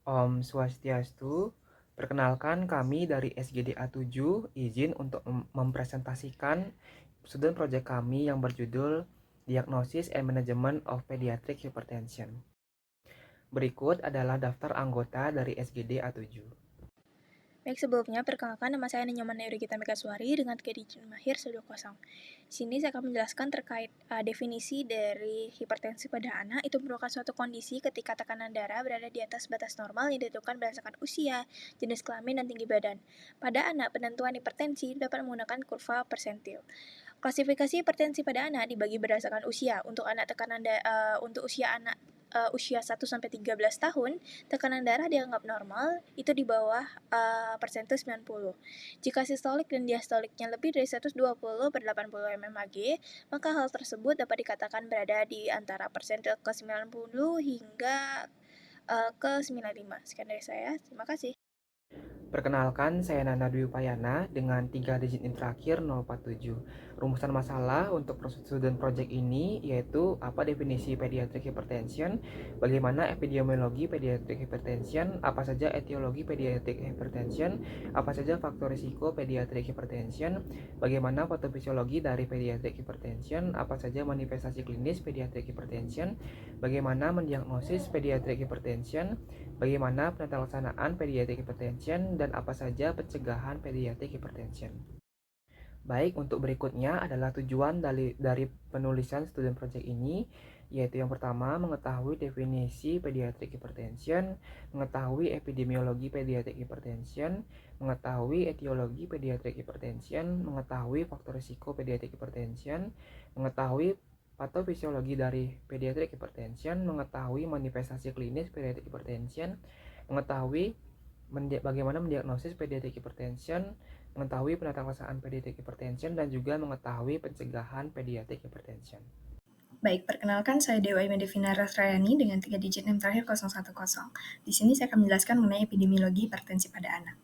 Om Swastiastu, perkenalkan kami dari SGDA 7 izin untuk mempresentasikan student project kami yang berjudul Diagnosis and Management of Pediatric Hypertension. Berikut adalah daftar anggota dari SGDA 7. Baik, sebelumnya perkenalkan nama saya Ninyoman Eurigita Megaswari dengan Kedijen Mahir 120. Di sini saya akan menjelaskan terkait definisi dari hipertensi pada anak. Itu merupakan suatu kondisi ketika tekanan darah berada di atas batas normal yang ditentukan berdasarkan usia, jenis kelamin, dan tinggi badan. Pada anak, penentuan hipertensi dapat menggunakan kurva persentil. Klasifikasi hipertensi pada anak dibagi berdasarkan usia. Untuk usia anak usia 1-13 tahun, tekanan darah dianggap normal, itu di bawah persentil 90. Jika sistolik dan diastoliknya lebih dari 120/80 mmHg, maka hal tersebut dapat dikatakan berada di antara persentil ke 90 hingga ke 95. Sekian dari saya, terima kasih. Perkenalkan, saya Nana Dwi Upayana dengan 3 digit NIM terakhir 047. Rumusan masalah untuk student project ini yaitu apa definisi pediatric hypertension, bagaimana epidemiologi pediatric hypertension, apa saja etiologi pediatric hypertension, apa saja faktor risiko pediatric hypertension, bagaimana patofisiologi dari pediatric hypertension, apa saja manifestasi klinis pediatric hypertension, bagaimana mendiagnosis pediatric hypertension, bagaimana penata pediatric hypertension, dan apa saja pencegahan pediatric hypertension. Baik, untuk berikutnya adalah tujuan dari penulisan student project ini, yaitu yang pertama mengetahui definisi pediatric hypertension, mengetahui epidemiologi pediatric hypertension, mengetahui etiologi pediatric hypertension, mengetahui faktor risiko pediatric hypertension, mengetahui patofisiologi dari pediatric hypertension, mengetahui manifestasi klinis pediatric hypertension, mengetahui bagaimana mendiagnosis pediatric hypertension, mengetahui penataklasanaan pediatric hypertension, dan juga mengetahui pencegahan pediatric hypertension. Baik, perkenalkan saya Dewa Imedevina Rasrayani dengan 3 digit NIM terakhir 010. Di sini saya akan menjelaskan mengenai epidemiologi hipertensi pada anak.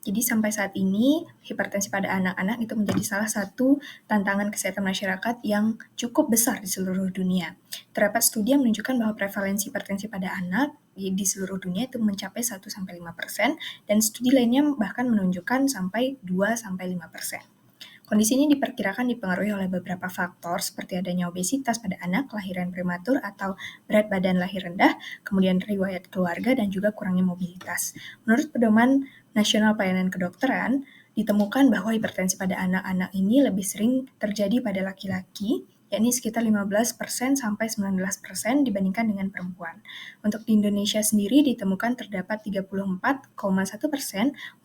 Jadi sampai saat ini, hipertensi pada anak-anak itu menjadi salah satu tantangan kesehatan masyarakat yang cukup besar di seluruh dunia. Terdapat studi yang menunjukkan bahwa prevalensi hipertensi pada anak di seluruh dunia itu mencapai 1-5%, dan studi lainnya bahkan menunjukkan sampai 2-5%. Kondisi ini diperkirakan dipengaruhi oleh beberapa faktor seperti adanya obesitas pada anak, kelahiran prematur atau berat badan lahir rendah, kemudian riwayat keluarga, dan juga kurangnya mobilitas. Menurut Pedoman Nasional Pelayanan Kedokteran, ditemukan bahwa hipertensi pada anak-anak ini lebih sering terjadi pada laki-laki, yakni sekitar 15%-19% dibandingkan dengan perempuan. Untuk di Indonesia sendiri ditemukan terdapat 34,1%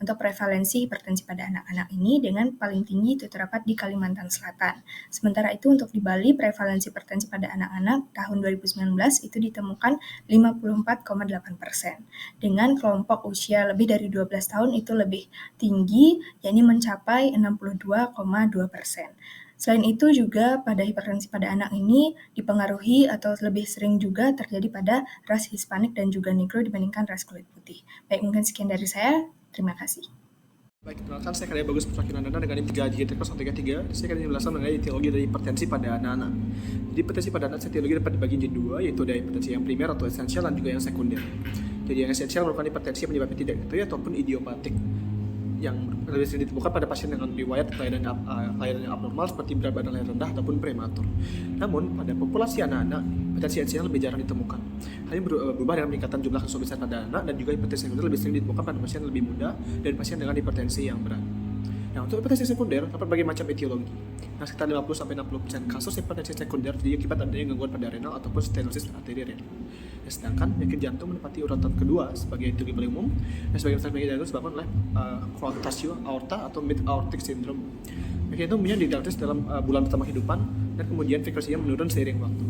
untuk prevalensi hipertensi pada anak-anak ini, dengan paling tinggi itu terdapat di Kalimantan Selatan. Sementara itu untuk di Bali, prevalensi hipertensi pada anak-anak tahun 2019 itu ditemukan 54,8%. Dengan kelompok usia lebih dari 12 tahun itu lebih tinggi, yakni mencapai 62,2%. Selain itu juga pada hipertensi pada anak ini dipengaruhi atau lebih sering juga terjadi pada ras Hispanik dan juga Negro dibandingkan ras kulit putih. Baik, mungkin sekian dari saya. Terima kasih. Baik, perkenalkan saya Karya Bagus Putrakinan Nanda dengan NIM 3 GT 133. Saya akan menjelaskan mengenai etiologi dari hipertensi pada anak-anak. Jadi hipertensi pada anak etiologi dapat dibagi menjadi dua, yaitu ada hipertensi yang primer atau esensial dan juga yang sekunder. Jadi yang esensial merupakan hipertensi yang menyebabkan tidak diketahui ataupun idiopatik, yang lebih sering ditemukan pada pasien dengan riwayat kelahiran yang abnormal seperti berat badan lahir rendah ataupun prematur. Namun pada populasi anak-anak, hipertensi esensial lebih jarang ditemukan. Hal ini berubah dengan peningkatan jumlah kasus obesitas pada anak, dan juga hipertensi sekunder lebih sering ditemukan pada pasien lebih muda dan pasien dengan hipertensi yang berat. Nah, untuk hipertensi sekunder dapat berbagai macam etiologi. Nah, sekitar 50-60% kasus hipertensi sekunder jadi akibat adanya gangguan pada renal ataupun stenosis arteri renal. Nah, sedangkan penyakit jantung menempati urutan kedua sebagai etiologi paling umum, dan sebagai penyakit jantung disebabkan oleh coarctatio aorta atau mid aortic syndrome. Penyakit itu umumnya didiagnosis dalam bulan pertama kehidupan, dan kemudian frekuensinya menurun seiring waktu.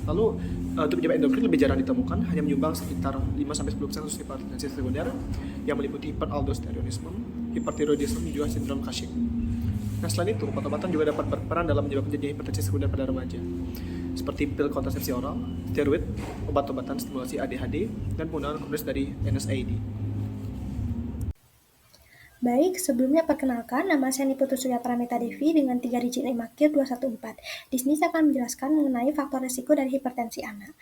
Lalu untuk penyebab endokrin lebih jarang ditemukan, hanya menyumbang sekitar 5-10% kasus hipertensi sekunder yang meliputi hiperaldosteronisme, hipertiroidisme, dan juga sindrom Cushing. Nah, selain itu, obat-obatan juga dapat berperan dalam menyebabkan terjadinya hipertensi sekunder pada remaja, seperti pil kontrasepsi oral, steroid, obat-obatan stimulasi ADHD, dan penggunaan kombinasi dari NSAID. Baik, sebelumnya perkenalkan, nama saya Niputu Surya Paramita Devi dengan 3 digit NIM akhir 214. Di sini saya akan menjelaskan mengenai faktor risiko dari hipertensi anak.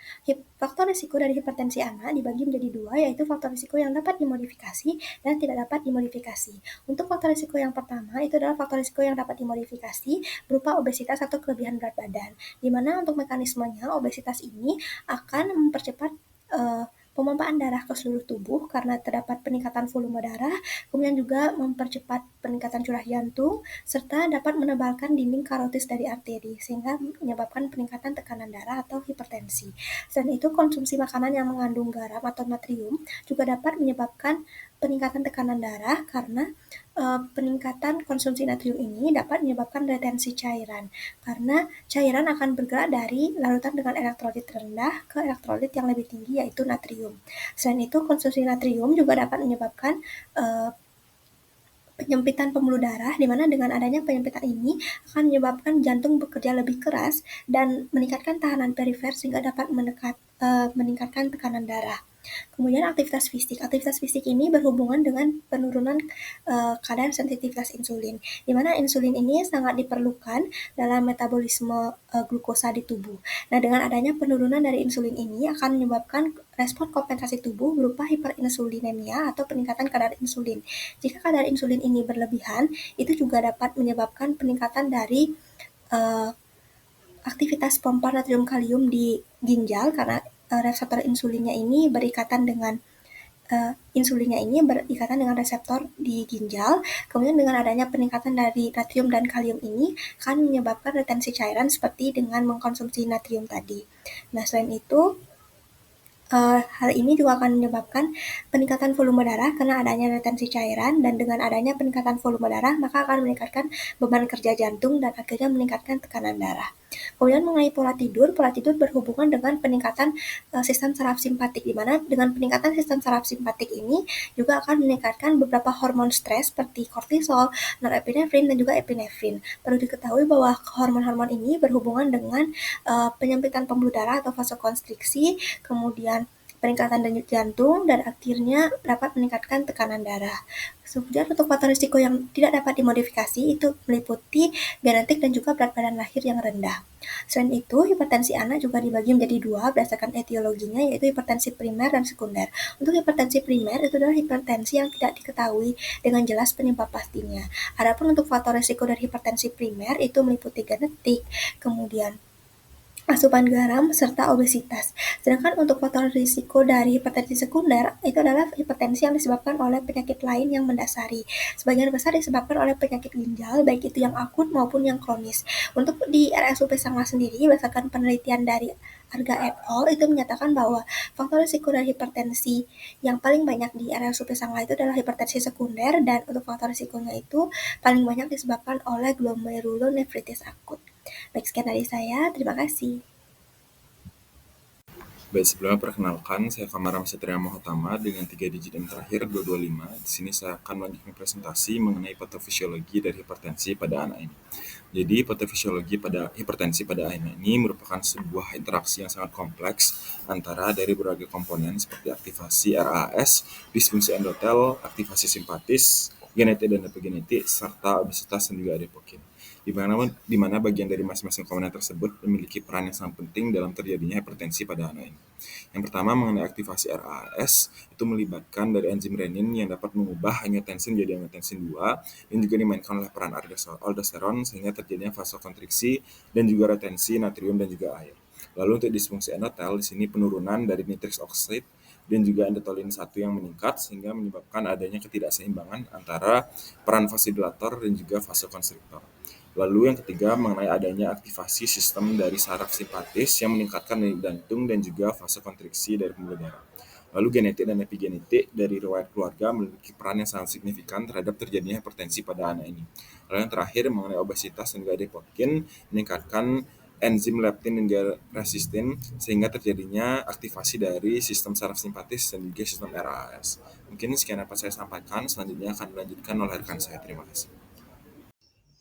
Faktor risiko dari hipertensi anak dibagi menjadi dua, yaitu faktor risiko yang dapat dimodifikasi dan tidak dapat dimodifikasi. Untuk faktor risiko yang pertama, itu adalah faktor risiko yang dapat dimodifikasi berupa obesitas atau kelebihan berat badan, di mana untuk mekanismenya obesitas ini akan mempercepat pemompaan darah ke seluruh tubuh karena terdapat peningkatan volume darah, kemudian juga mempercepat peningkatan curah jantung, serta dapat menebalkan dinding karotis dari arteri, sehingga menyebabkan peningkatan tekanan darah atau hipertensi. Selain itu, konsumsi makanan yang mengandung garam atau natrium juga dapat menyebabkan peningkatan tekanan darah karena peningkatan konsumsi natrium ini dapat menyebabkan retensi cairan, karena cairan akan bergerak dari larutan dengan elektrolit rendah ke elektrolit yang lebih tinggi, yaitu natrium. Selain itu, konsumsi natrium juga dapat menyebabkan penyempitan pembuluh darah, di mana dengan adanya penyempitan ini akan menyebabkan jantung bekerja lebih keras dan meningkatkan tahanan perifer sehingga dapat meningkatkan tekanan darah. Kemudian aktivitas fisik. Aktivitas fisik ini berhubungan dengan penurunan kadar sensitivitas insulin, di mana insulin ini sangat diperlukan dalam metabolisme glukosa di tubuh. Nah, dengan adanya penurunan dari insulin ini akan menyebabkan respon kompensasi tubuh berupa hiperinsulinemia atau peningkatan kadar insulin. Jika kadar insulin ini berlebihan, itu juga dapat menyebabkan peningkatan dari aktivitas pompa natrium kalium di ginjal karena reseptor insulinnya ini berikatan dengan reseptor di ginjal. Kemudian dengan adanya peningkatan dari natrium dan kalium ini akan menyebabkan retensi cairan seperti dengan mengkonsumsi natrium tadi. Nah, selain itu, hal ini juga akan menyebabkan peningkatan volume darah karena adanya retensi cairan, dan dengan adanya peningkatan volume darah maka akan meningkatkan beban kerja jantung dan akhirnya meningkatkan tekanan darah. Kemudian mengenai pola tidur berhubungan dengan peningkatan sistem saraf simpatik, di mana dengan peningkatan sistem saraf simpatik ini juga akan meningkatkan beberapa hormon stres seperti kortisol, norepinefrin, dan juga epinefrin. Perlu diketahui bahwa hormon-hormon ini berhubungan dengan penyempitan pembuluh darah atau vasokonstriksi, kemudian peningkatan denyut jantung, dan akhirnya dapat meningkatkan tekanan darah. Kemudian untuk faktor risiko yang tidak dapat dimodifikasi itu meliputi genetik dan juga berat badan lahir yang rendah. Selain itu, hipertensi anak juga dibagi menjadi dua berdasarkan etiologinya, yaitu hipertensi primer dan sekunder. Untuk hipertensi primer itu adalah hipertensi yang tidak diketahui dengan jelas penyebab pastinya. Adapun untuk faktor risiko dari hipertensi primer itu meliputi genetik, kemudian asupan garam, serta obesitas. Sedangkan untuk faktor risiko dari hipertensi sekunder itu adalah hipertensi yang disebabkan oleh penyakit lain yang mendasari. Sebagian besar disebabkan oleh penyakit ginjal, baik itu yang akut maupun yang kronis. Untuk di RSUP Sanglah sendiri, berdasarkan penelitian dari Arga et al. Itu menyatakan bahwa faktor risiko dari hipertensi yang paling banyak di RSUP Sanglah itu adalah hipertensi sekunder, dan untuk faktor risikonya itu paling banyak disebabkan oleh glomerulonefritis akut. Baik, sekian dari saya. Terima kasih. Baik, sebelumnya perkenalkan, saya Kamaram Satria Mahotama dengan 3 digit yang terakhir 225. Di sini saya akan melanjutkan presentasi mengenai patofisiologi dari hipertensi pada anak ini. Jadi, patofisiologi pada hipertensi pada anak ini merupakan sebuah interaksi yang sangat kompleks antara dari berbagai komponen seperti aktivasi RAS, disfungsi endotel, aktivasi simpatis, genetik dan epigenetik, serta obesitas dan juga adipokin. Di mana bagian dari masing-masing komponen tersebut memiliki peran yang sangat penting dalam terjadinya hipertensi pada anak ini. Yang pertama mengenai aktivasi RAS, itu melibatkan dari enzim renin yang dapat mengubah angiotensin menjadi angiotensin 2 dan juga dimainkan oleh peran aldosteron sehingga terjadinya vasokonstriksi dan juga retensi natrium dan juga air. Lalu untuk disfungsi endotel, di sini penurunan dari nitric oxide dan juga endothelin 1 yang meningkat sehingga menyebabkan adanya ketidakseimbangan antara peran vasodilator dan juga vasokonstriktor. Lalu yang ketiga mengenai adanya aktivasi sistem dari saraf simpatis yang meningkatkan denyut jantung dan juga vasokonstriksi dari pembuluh darah. Lalu genetik dan epigenetik dari riwayat keluarga memiliki peran yang sangat signifikan terhadap terjadinya hipertensi pada anak ini. Lalu yang terakhir mengenai obesitas dan juga adipokin meningkatkan enzim leptin dan juga resistin sehingga terjadinya aktivasi dari sistem saraf simpatis dan juga sistem RAS. Mungkin sekian dapat saya sampaikan, selanjutnya akan dilanjutkan oleh rekan saya. Terima kasih.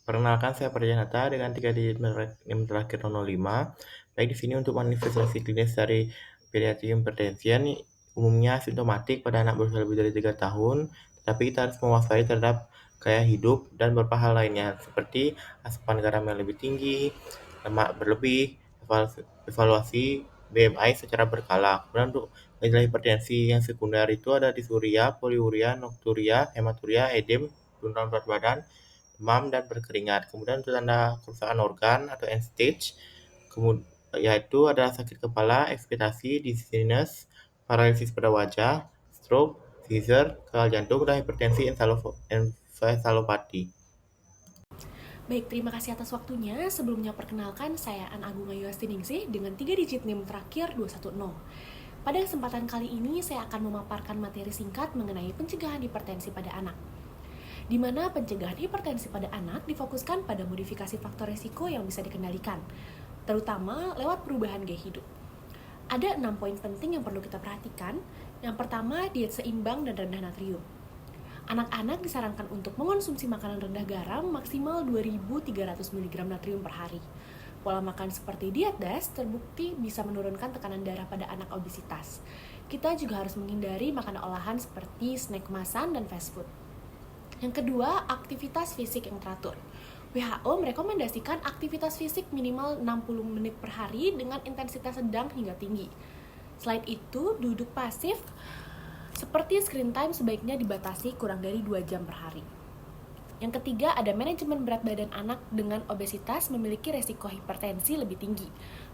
Perkenalkan, saya Parjanata dengan 3 digit NIM terakhir 05. Baik, di sini untuk manifestasi klinis dari pediatric hypertension umumnya simptomatik pada anak berusia lebih dari 3 tahun, Tetapi kita harus mewaspadai terhadap gaya hidup dan beberapa hal lainnya, seperti asupan garam yang lebih tinggi, lemak berlebih, evaluasi BMI secara berkala. Kemudian untuk gejala hipertensi yang sekunder itu ada disuria, poliuria, nokturia, hematuria, edem, penurunan berat badan, demam, dan berkeringat. Kemudian untuk tanda kerusakan organ atau end stage, yaitu adalah sakit kepala, ekspektasi, dizziness, paralisis pada wajah, stroke, seizure, gagal jantung, dan hipertensi encephalopati. Baik, terima kasih atas waktunya. Sebelumnya perkenalkan, saya An Agung Ayu Astiningsih dengan 3 digit NIM terakhir 210. Pada kesempatan kali ini, saya akan memaparkan materi singkat mengenai pencegahan hipertensi pada anak. Di mana pencegahan hipertensi pada anak difokuskan pada modifikasi faktor risiko yang bisa dikendalikan, terutama lewat perubahan gaya hidup. Ada 6 poin penting yang perlu kita perhatikan. Yang pertama, diet seimbang dan rendah natrium. Anak-anak disarankan untuk mengonsumsi makanan rendah garam maksimal 2.300 mg natrium per hari. Pola makan seperti diet DASH terbukti bisa menurunkan tekanan darah pada anak obesitas. Kita juga harus menghindari makanan olahan seperti snack kemasan dan fast food. Yang kedua, aktivitas fisik yang teratur. WHO merekomendasikan aktivitas fisik minimal 60 menit per hari dengan intensitas sedang hingga tinggi. Selain itu, duduk pasif seperti screen time sebaiknya dibatasi kurang dari 2 jam per hari. Yang ketiga, ada manajemen berat badan anak dengan obesitas memiliki resiko hipertensi lebih tinggi.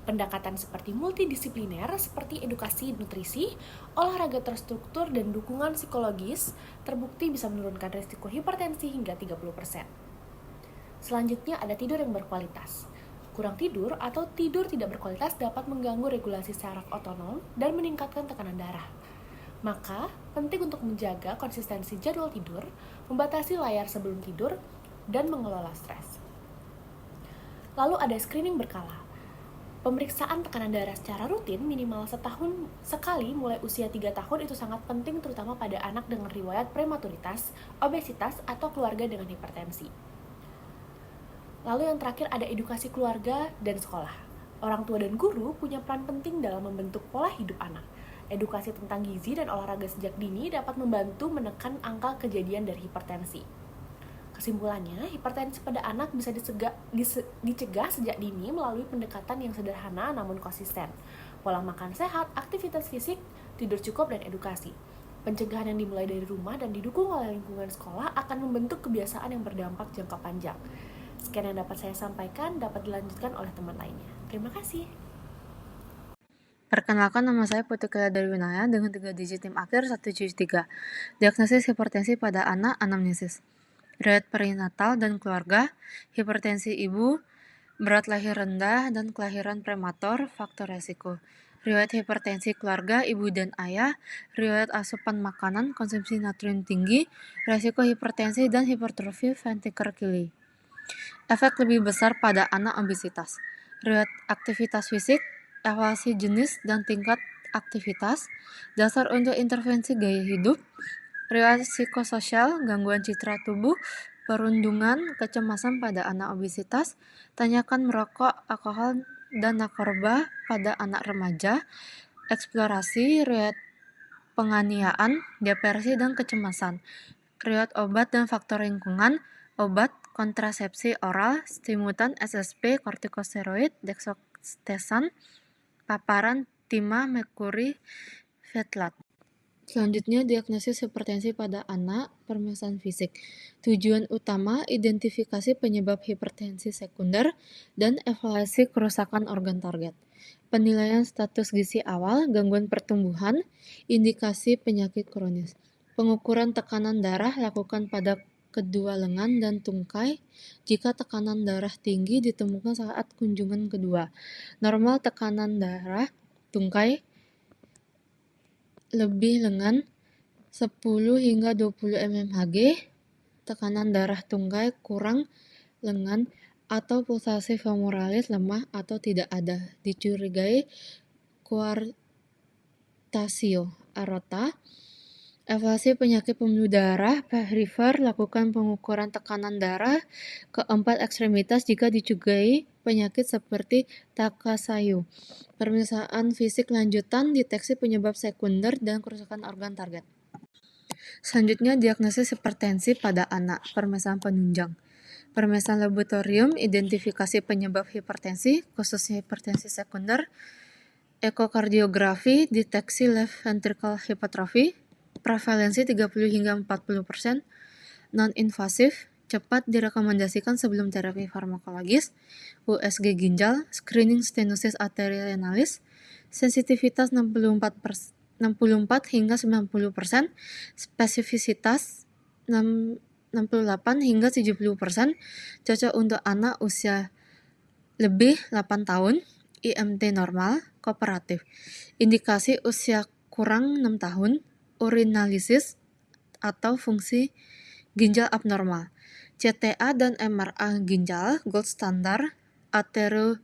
Pendekatan seperti multidisipliner seperti edukasi nutrisi, olahraga terstruktur, dan dukungan psikologis terbukti bisa menurunkan resiko hipertensi hingga 30%. Selanjutnya ada tidur yang berkualitas. Kurang tidur atau tidur tidak berkualitas dapat mengganggu regulasi saraf otonom dan meningkatkan tekanan darah. Maka, penting untuk menjaga konsistensi jadwal tidur, membatasi layar sebelum tidur, dan mengelola stres. Lalu ada screening berkala. Pemeriksaan tekanan darah secara rutin minimal setahun sekali mulai usia 3 tahun itu sangat penting terutama pada anak dengan riwayat prematuritas, obesitas, atau keluarga dengan hipertensi. Lalu yang terakhir ada edukasi keluarga dan sekolah. Orang tua dan guru punya peran penting dalam membentuk pola hidup anak. Edukasi tentang gizi dan olahraga sejak dini dapat membantu menekan angka kejadian dari hipertensi. Kesimpulannya, hipertensi pada anak bisa dicegah sejak dini melalui pendekatan yang sederhana namun konsisten. Pola makan sehat, aktivitas fisik, tidur cukup, dan edukasi. Pencegahan yang dimulai dari rumah dan didukung oleh lingkungan sekolah akan membentuk kebiasaan yang berdampak jangka panjang. Sekian yang dapat saya sampaikan, dapat dilanjutkan oleh teman lainnya. Terima kasih. Perkenalkan, nama saya Putri Darwinaya dengan 3 digit NIM akhir 173. Diagnosis hipertensi pada anak, anamnesis. Riwayat perinatal dan keluarga, hipertensi ibu, berat lahir rendah, dan kelahiran prematur, faktor resiko. Riwayat hipertensi keluarga, ibu dan ayah, riwayat asupan makanan, konsumsi natrium tinggi, resiko hipertensi dan hipertrofi ventricular. Efek lebih besar pada anak obesitas. Riwayat aktivitas fisik, evaluasi jenis dan tingkat aktivitas, dasar untuk intervensi gaya hidup, riwayat psikososial, gangguan citra tubuh, perundungan, kecemasan pada anak obesitas, tanyakan merokok, alkohol, dan narkoba pada anak remaja, eksplorasi, riwayat penganiayaan, depresi, dan kecemasan, riwayat obat dan faktor lingkungan, obat, kontrasepsi oral, stimulan, SSP, kortikosteroid, dextrostesan, paparan, timah, merkuri, fetlat. Selanjutnya, diagnosis hipertensi pada anak, pemeriksaan fisik. Tujuan utama, identifikasi penyebab hipertensi sekunder, dan evaluasi kerusakan organ target. Penilaian status gizi awal, gangguan pertumbuhan, indikasi penyakit kronis. Pengukuran tekanan darah lakukan pada kedua lengan dan tungkai jika tekanan darah tinggi ditemukan saat kunjungan kedua. Normal tekanan darah tungkai lebih lengan 10 hingga 20 mmHg, tekanan darah tungkai kurang lengan atau pulsasi femoralis lemah atau tidak ada, dicurigai coarctatio aorta. Evaluasi penyakit pembuluh darah, River lakukan pengukuran tekanan darah ke 4 ekstremitas jika dicurigai penyakit seperti Takayasu. Pemeriksaan fisik lanjutan, deteksi penyebab sekunder dan kerusakan organ target. Selanjutnya, diagnosis hipertensi pada anak, pemeriksaan penunjang. Pemeriksaan laboratorium, identifikasi penyebab hipertensi, khususnya hipertensi sekunder, ekokardiografi, deteksi left ventricle hypertrophy, prevalensi 30 hingga 40%, non-invasif, cepat direkomendasikan sebelum terapi farmakologis, USG ginjal, screening stenosis arteriorenalis, sensitivitas 64 hingga 90%, spesifisitas 68 hingga 70%, cocok untuk anak usia lebih 8 tahun, IMT normal, kooperatif. Indikasi usia kurang 6 tahun, urinalisis atau fungsi ginjal abnormal. CTA dan MRA ginjal, gold standar, aterografi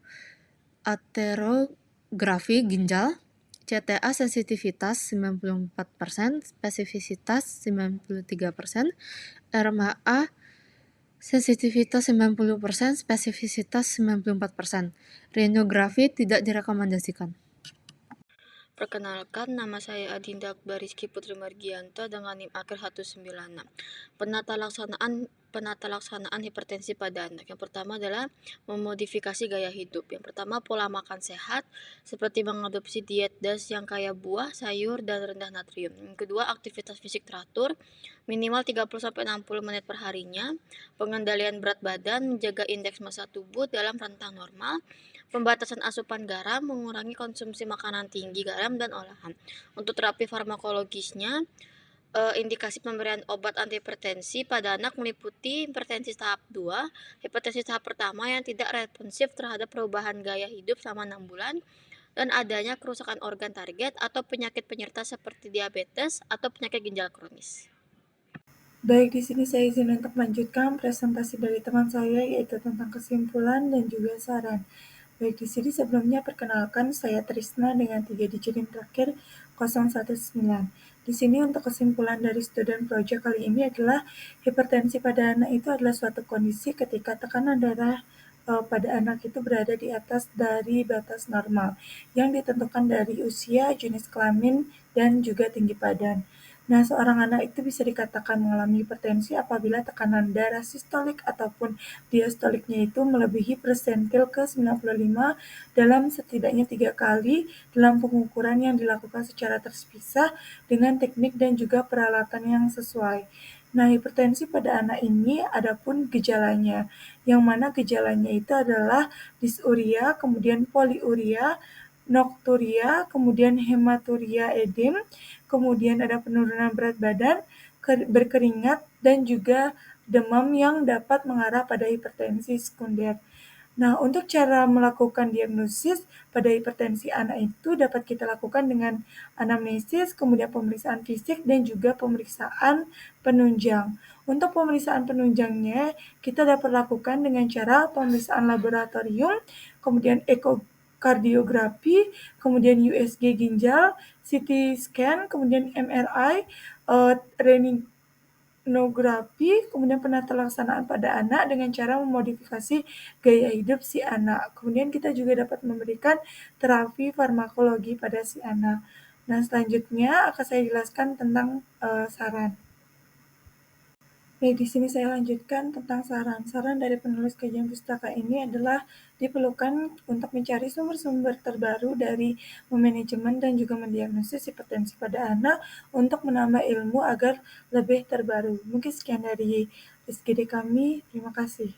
ginjal, CTA sensitivitas 94%, spesifisitas 93%, RMA sensitivitas 90%, spesifisitas 94%. Renografi tidak direkomendasikan. Perkenalkan, nama saya Adinda Akbar Rizky Putri Margianto dengan NIM akhir 196. Penata laksanaan hipertensi pada anak. Yang pertama adalah memodifikasi gaya hidup. Yang pertama, pola makan sehat seperti mengadopsi diet DAS yang kaya buah, sayur, dan rendah natrium. Yang kedua, aktivitas fisik teratur minimal 30-60 menit per harinya. Pengendalian berat badan, menjaga indeks massa tubuh dalam rentang normal. Pembatasan asupan garam, mengurangi konsumsi makanan tinggi garam dan olahan. Untuk terapi farmakologisnya, indikasi pemberian obat antihipertensi pada anak meliputi hipertensi tahap 2, hipertensi tahap pertama yang tidak responsif terhadap perubahan gaya hidup selama 6 bulan, dan adanya kerusakan organ target atau penyakit penyerta seperti diabetes atau penyakit ginjal kronis. Baik, di sini saya izin untuk melanjutkan presentasi dari teman saya yaitu tentang kesimpulan dan juga saran. Baik, di sini sebelumnya perkenalkan saya Trisna dengan 3 digit NIM terakhir 019. Di sini untuk kesimpulan dari student project kali ini adalah hipertensi pada anak itu adalah suatu kondisi ketika tekanan darah pada anak itu berada di atas dari batas normal yang ditentukan dari usia, jenis kelamin, dan juga tinggi badan. Nah, seorang anak itu bisa dikatakan mengalami hipertensi apabila tekanan darah sistolik ataupun diastoliknya itu melebihi persentil ke 95 dalam setidaknya 3 kali dalam pengukuran yang dilakukan secara terpisah dengan teknik dan juga peralatan yang sesuai. Nah, hipertensi pada anak ini adapun gejalanya, yang mana gejalanya itu adalah disuria, kemudian poliuria, nokturia, kemudian hematuria edem, kemudian ada penurunan berat badan, berkeringat, dan juga demam yang dapat mengarah pada hipertensi sekunder. Nah, untuk cara melakukan diagnosis pada hipertensi anak itu dapat kita lakukan dengan anamnesis, kemudian pemeriksaan fisik, dan juga pemeriksaan penunjang. Untuk pemeriksaan penunjangnya, kita dapat lakukan dengan cara pemeriksaan laboratorium, kemudian ekokardiografi, kemudian USG ginjal, CT scan, kemudian MRI, rentgenografi, kemudian penata laksanaan pada anak dengan cara memodifikasi gaya hidup si anak. Kemudian kita juga dapat memberikan terapi farmakologi pada si anak. Nah, selanjutnya akan saya jelaskan tentang saran. Baik, di sini saya lanjutkan tentang saran. Saran dari penulis kajian pustaka ini adalah diperlukan untuk mencari sumber-sumber terbaru dari memanajemen dan juga mendiagnosis hipertensi pada anak untuk menambah ilmu agar lebih terbaru. Mungkin sekian dari SGD kami. Terima kasih.